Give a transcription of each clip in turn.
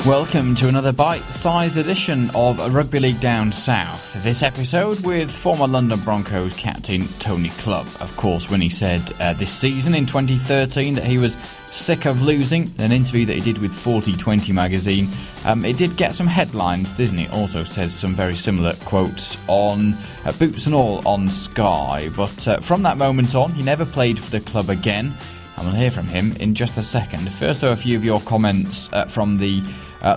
Welcome to another bite-sized edition of Rugby League Down South. This episode with former London Broncos captain Tony Clubb. Of course, when he said this season in 2013 that he was sick of losing, an interview that he did with 4020 magazine, it did get some headlines, didn't it? Also said some very similar quotes on Boots and All on Sky. But from that moment on, he never played for the club again. And we'll hear from him in just a second. First, though, a few of your comments from the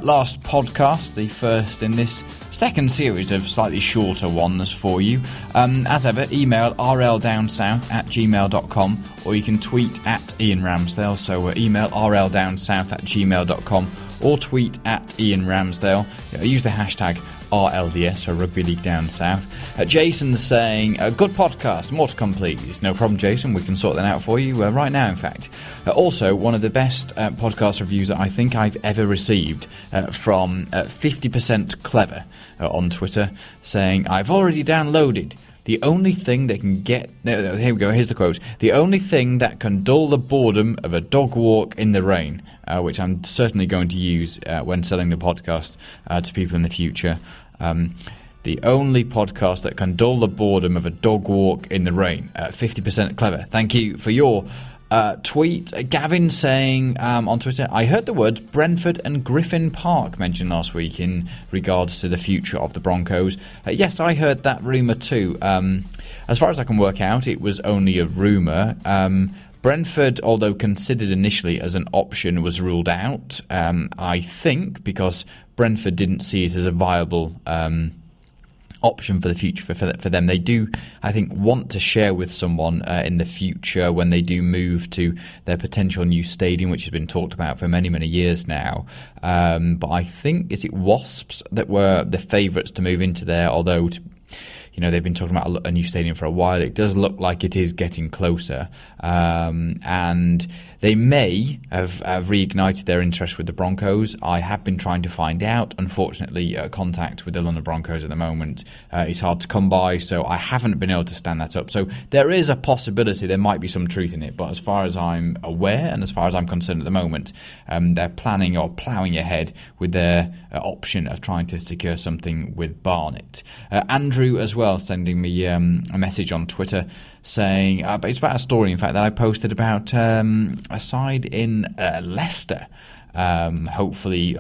last podcast, the first in this second series of slightly shorter ones for you. As ever, email rldownsouth@gmail.com, or you can tweet at Ian Ramsdale. So email rldownsouth@gmail.com or tweet at Ian Ramsdale. Use the hashtag RLDS, or Rugby League Down South. Jason's saying, good podcast, more to come please. No problem, Jason, we can sort that out for you right now, in fact. Also, one of the best podcast reviews that I think I've ever received from 50% Clever on Twitter, saying, I've already downloaded. The only thing that can get... Here we go, here's the quote. The only thing that can dull the boredom of a dog walk in the rain, which I'm certainly going to use when selling the podcast to people in the future. The only podcast that can dull the boredom of a dog walk in the rain. 50% Clever. Thank you for your tweet. Gavin saying on Twitter, I heard the words Brentford and Griffin Park mentioned last week in regards to the future of the Broncos. Yes, I heard that rumour too. As far as I can work out, it was only a rumour. Brentford, although considered initially as an option, was ruled out, I think, because Brentford didn't see it as a viable option for the future for them. They do, I think, want to share with someone in the future when they do move to their potential new stadium, which has been talked about for many, many years now. But I think, is it Wasps that were the favourites to move into there, although... they've been talking about a new stadium for a while. It does look like it is getting closer. And they may have reignited their interest with the Broncos. I have been trying to find out. Unfortunately, contact with the London Broncos at the moment is hard to come by, so I haven't been able to stand that up. So there is a possibility there might be some truth in it. But as far as I'm aware and as far as I'm concerned at the moment, they're planning or ploughing ahead with their option of trying to secure something with Barnet. Andrew as well sending me a message on Twitter saying, but it's about a story, in fact, that I posted about a side in Leicester, hopefully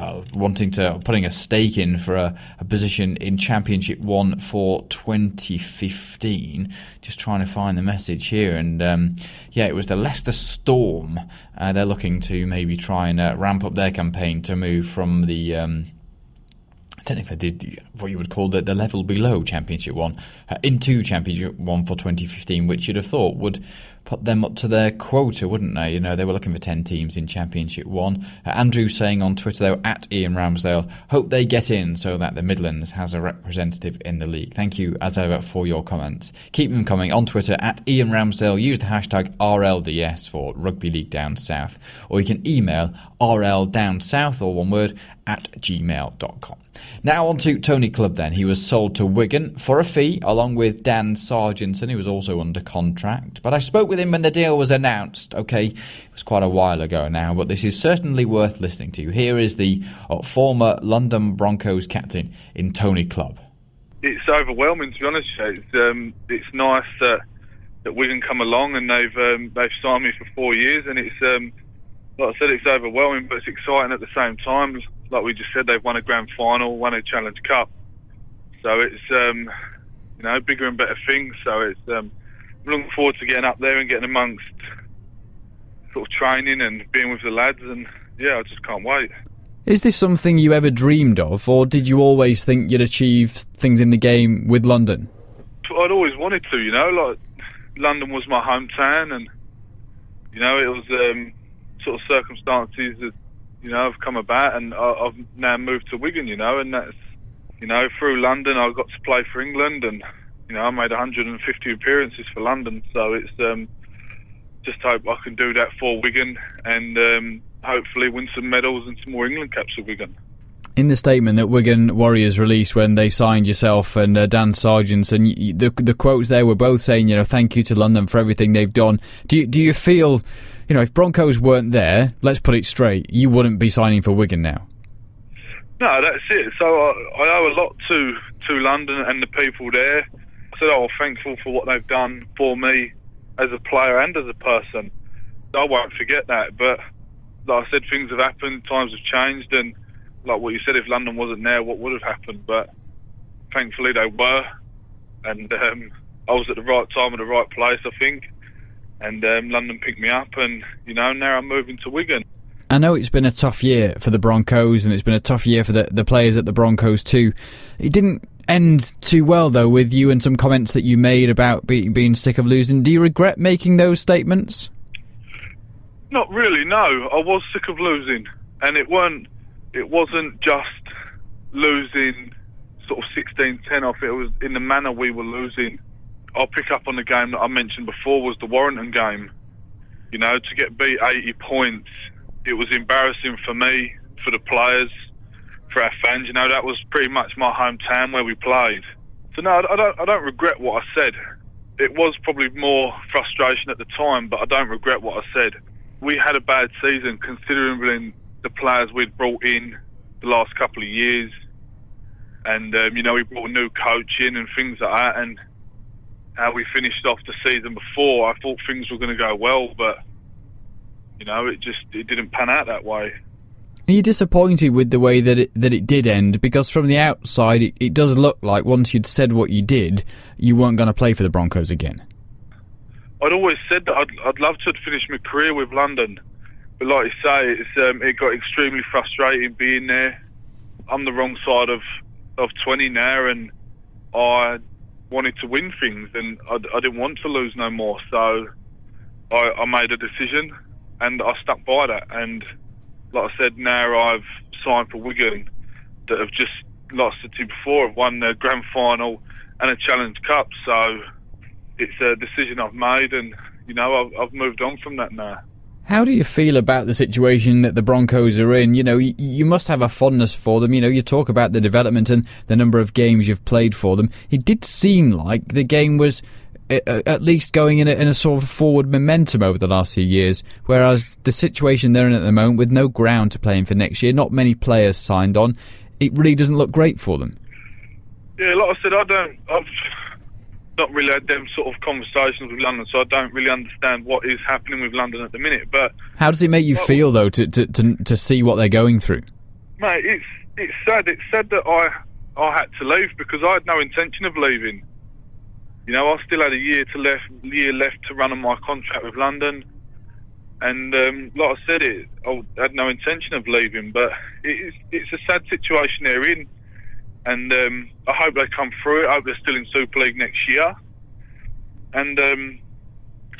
putting a stake in for a position in Championship 1 for 2015. Just trying to find the message here, and it was the Leicester Storm. They're looking to maybe try and ramp up their campaign to move from the I don't know if they did what you would call the level below Championship 1 into Championship 1 for 2015, which you'd have thought would put them up to their quota, wouldn't they? They were looking for 10 teams in Championship 1. Andrew saying on Twitter, though, at Ian Ramsdale, hope they get in so that the Midlands has a representative in the league. Thank you, as ever, for your comments. Keep them coming on Twitter, at Ian Ramsdale. Use the hashtag RLDS for Rugby League Down South. Or you can email rldownsouth, all one word, at gmail.com. Now on to Tony Clubb then. He was sold to Wigan for a fee, along with Dan Sargentson, who was also under contract. But I spoke with him when the deal was announced. Okay, it was quite a while ago now, but this is certainly worth listening to. Here is the former London Broncos captain in Tony Clubb. It's overwhelming, to be honest. It's nice that Wigan come along and they've signed me for 4 years, and it's like I said, it's overwhelming, but it's exciting at the same time. Like we just said, they've won a grand final, won a Challenge Cup, so it's bigger and better things. So it's I'm looking forward to getting up there and getting amongst sort of training and being with the lads, and I just can't wait. Is this something you ever dreamed of, or did you always think you'd achieve things in the game with London? I'd always wanted to, like London was my hometown, and it was sort of circumstances that have come about, and I've now moved to Wigan, and that's through London I got to play for England, and I made 150 appearances for London, so it's just hope I can do that for Wigan, and hopefully win some medals and some more England caps for Wigan. In the statement that Wigan Warriors released when they signed yourself and Dan Sargentson, the quotes there were both saying, thank you to London for everything they've done. Do you feel, if Broncos weren't there, let's put it straight, you wouldn't be signing for Wigan now? No, that's it. So I owe a lot to London and the people there. I said I'm thankful for what they've done for me as a player and as a person. I won't forget that. But like I said, things have happened, times have changed, and like what you said, if London wasn't there, what would have happened? But thankfully they were, and I was at the right time at the right place, I think. And London picked me up, and now I'm moving to Wigan. I know it's been a tough year for the Broncos, and it's been a tough year for the players at the Broncos too. It didn't end too well, though, with you and some comments that you made about being sick of losing. Do you regret making those statements? Not really, no. I was sick of losing, and it wasn't just losing sort of 16-10 off. It was in the manner we were losing. I'll pick up on the game that I mentioned before, was the Warrington game. To get beat 80 points, it was embarrassing for me, for the players, for our fans. That was pretty much my hometown where we played. So no, I don't regret what I said. It was probably more frustration at the time, but I don't regret what I said. We had a bad season considering the players we'd brought in the last couple of years, and we brought a new coach in and things like that, and how we finished off the season before, I thought things were going to go well, but it didn't pan out that way. Are you disappointed with the way that it did end? Because from the outside, it does look like once you'd said what you did, you weren't going to play for the Broncos again. I'd always said that I'd love to have finished my career with London, but like you say, it got extremely frustrating being there. I'm the wrong side of 20 now, and I wanted to win things, and I didn't want to lose no more. So I made a decision, and I stuck by that. And like I said, now I've signed for Wigan, that have just, like I said to you before, have won the grand final and a Challenge Cup. So it's a decision I've made, and I've moved on from that now. How do you feel about the situation that the Broncos are in? You must have a fondness for them. You talk about the development and the number of games you've played for them. It did seem like the game was at least going in a sort of forward momentum over the last few years, whereas the situation they're in at the moment, with no ground to play in for next year, not many players signed on, it really doesn't look great for them. Yeah, like I said, I've not really had them sort of conversations with London, so I don't really understand what is happening with London at the minute. But how does it make you feel, though, to see what they're going through? Mate, it's sad. It's sad that I had to leave, because I had no intention of leaving. I still had a year left to run on my contract with London, and like I said, I had no intention of leaving. But it's a sad situation they're in. And I hope they come through it. I hope they're still in Super League next year. And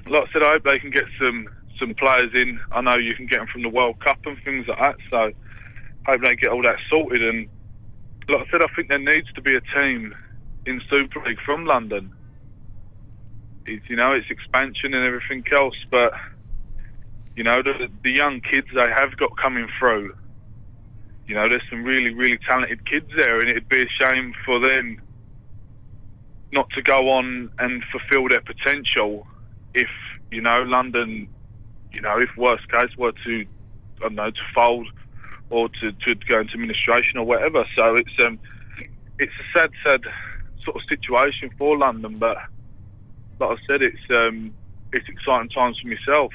like I said, I hope they can get some players in. I know you can get them from the World Cup and things like that. So I hope they get all that sorted. And like I said, I think there needs to be a team in Super League from London. It's expansion and everything else. But, the young kids they have got coming through, there's some really, really talented kids there, and it'd be a shame for them not to go on and fulfil their potential if, London, if worst case were to, I don't know, to fold or to go into administration or whatever. So it's a sad sort of situation for London, but like I said, it's exciting times for myself.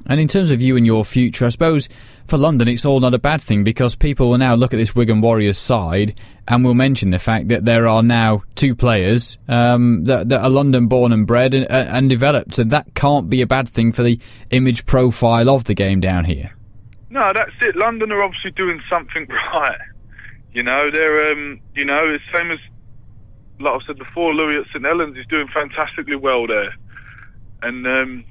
And in terms of you and your future, I suppose for London it's all not a bad thing, because people will now look at this Wigan Warriors side and will mention the fact that there are now two players that are London born and bred and developed, so that can't be a bad thing for the image profile of the game down here. No, that's it. London are obviously doing something right. They're the same as, like I said before, Louis at St Helens is doing fantastically well there. And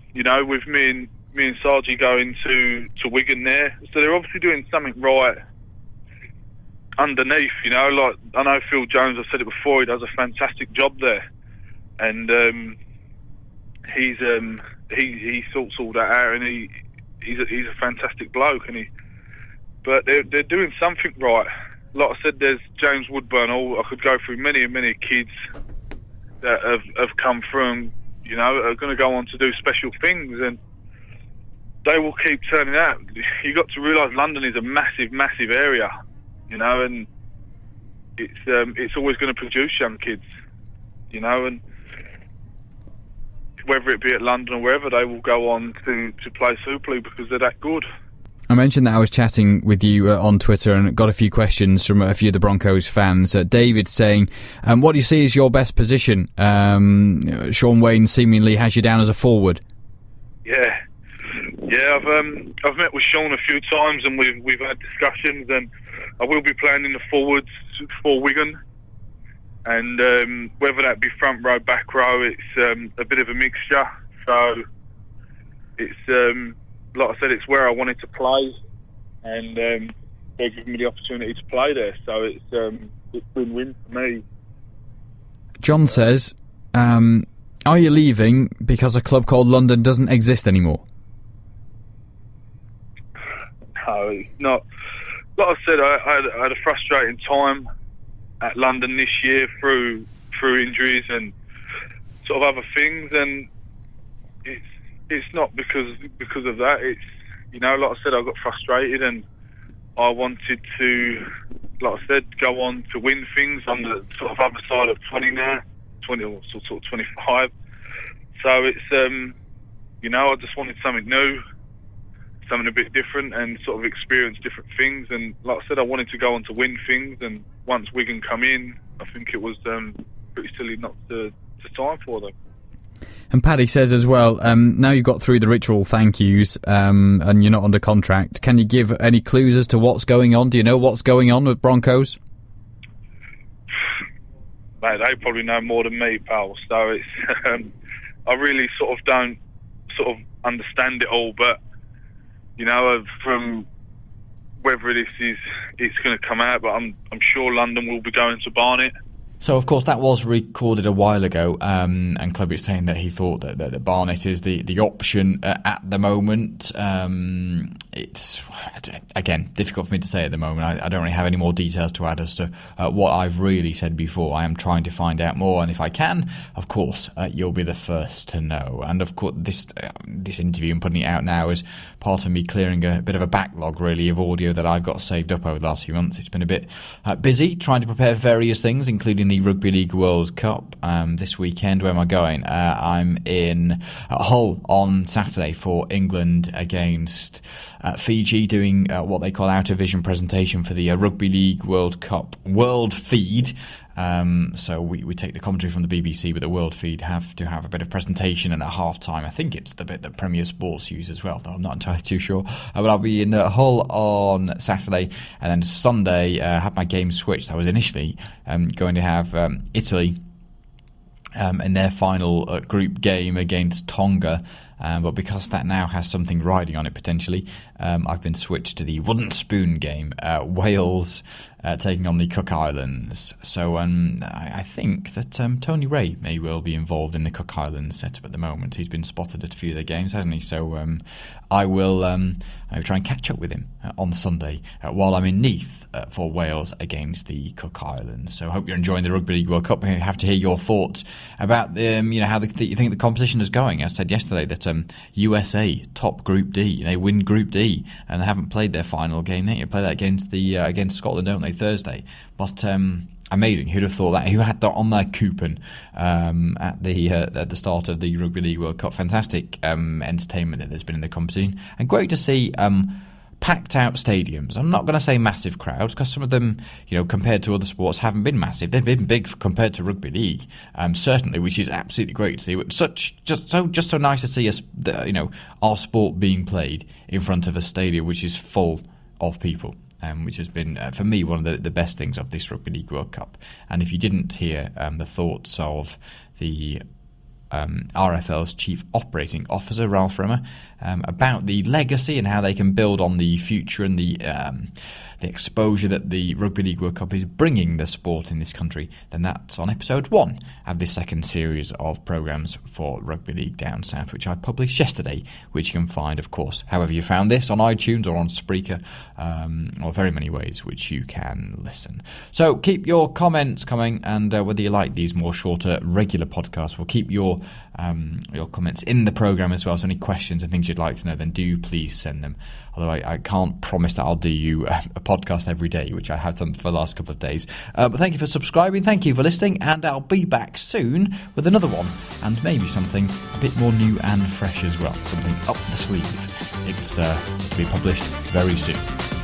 with me and Sargi going to Wigan there, so they're obviously doing something right underneath. Like I know Phil Jones, I've said it before, he does a fantastic job there, and he sorts all that out, and he's a fantastic bloke, but they're doing something right. Like I said, there's James Woodburn. I could go through many and many kids that have come through and are going to go on to do special things, and they will keep turning out. You got to realise London is a massive, massive area, and it's always going to produce young kids, and whether it be at London or wherever, they will go on to play Super League because they're that good. I mentioned that I was chatting with you on Twitter and got a few questions from a few of the Broncos fans. David saying, what do you see as your best position? Sean Wayne seemingly has you down as a forward. Yeah, I've met with Sean a few times and we've had discussions, and I will be playing in the forwards for Wigan. And whether that be front row, back row, it's a bit of a mixture. So it's like I said, it's where I wanted to play, and they've given me the opportunity to play there. So it's win-win for me. John says, are you leaving because a club called London doesn't exist anymore? No, it's not. Like I said, I had a frustrating time at London this year through injuries and sort of other things, and it's not because of that. It's, like I said, I got frustrated and I wanted to, like I said, go on to win things on the sort of other side of 20 now, 20 or sort of 25. So it's, I just wanted something new, something a bit different, and sort of experience different things. And like I said, I wanted to go on to win things. And once Wigan come in, I think it was pretty silly not to sign for them. And Paddy says as well, now you've got through the ritual thank yous and you're not under contract, can you give any clues as to what's going on? Do you know what's going on with Broncos? Mate, they probably know more than me, pal. So it's I really sort of don't sort of understand it all, but from whether it's going to come out, but I'm sure London will be going to Barnet. So, of course, that was recorded a while ago, and Clubb is saying that he thought that Barnet is the option at the moment. It's, again, difficult for me to say at the moment. I don't really have any more details to add as to what I've really said before. I am trying to find out more, and if I can, of course, you'll be the first to know. And, of course, this interview and putting it out now is part of me clearing a bit of a backlog, really, of audio that I've got saved up over the last few months. It's been a bit busy trying to prepare various things, including the Rugby League World Cup this weekend. Where am I going? I'm in Hull on Saturday for England against Fiji, doing what they call out of vision presentation for the Rugby League World Cup World Feed. So we take the commentary from the BBC, but the World Feed have to have a bit of presentation, and at half-time, I think it's the bit that Premier Sports use as well, though I'm not entirely too sure. But I'll be in Hull on Saturday, and then Sunday have my game switched. I was initially going to have Italy in their final group game against Tonga, but because that now has something riding on it potentially, I've been switched to the wooden spoon game, Wales taking on the Cook Islands. So I think that Tony Ray may well be involved in the Cook Islands setup at the moment. He's been spotted at a few of their games, hasn't he? So I will try and catch up with him on Sunday while I'm in Neath for Wales against the Cook Islands. So I hope you're enjoying the Rugby League World Cup. I have to hear your thoughts about how you think the competition is going. I said yesterday that USA top Group D. They win Group D and they haven't played their final game. They play that against Scotland, don't they, Thursday? But amazing. Who'd have thought that? Who had that on their coupon at the start of the Rugby League World Cup? Fantastic entertainment that there's been in the competition, and great to see packed out stadiums. I'm not going to say massive crowds, because some of them, compared to other sports, haven't been massive. They've been big compared to rugby league, certainly, which is absolutely great to see. Just so nice to see us, our sport being played in front of a stadium which is full of people. Which has been, for me, one of the best things of this Rugby League World Cup. And if you didn't hear the thoughts of the RFL's Chief Operating Officer, Ralph Rimmer, about the legacy and how they can build on the future and the exposure that the Rugby League World Cup is bringing the sport in this country, then that's on episode 1 of this second series of programmes for Rugby League Down South, which I published yesterday, which you can find, of course, however you found this, on iTunes or on Spreaker, or very many ways which you can listen. So keep your comments coming, and whether you like these more shorter, regular podcasts, we'll keep your your comments in the programme as well. So any questions and things you'd like to know, then do please send them. Although I can't promise that I'll do you a podcast every day, which I have done for the last couple of days. But thank you for subscribing, thank you for listening, and I'll be back soon with another one, and maybe something a bit more new and fresh as well, something up the sleeve. It's to be published very soon.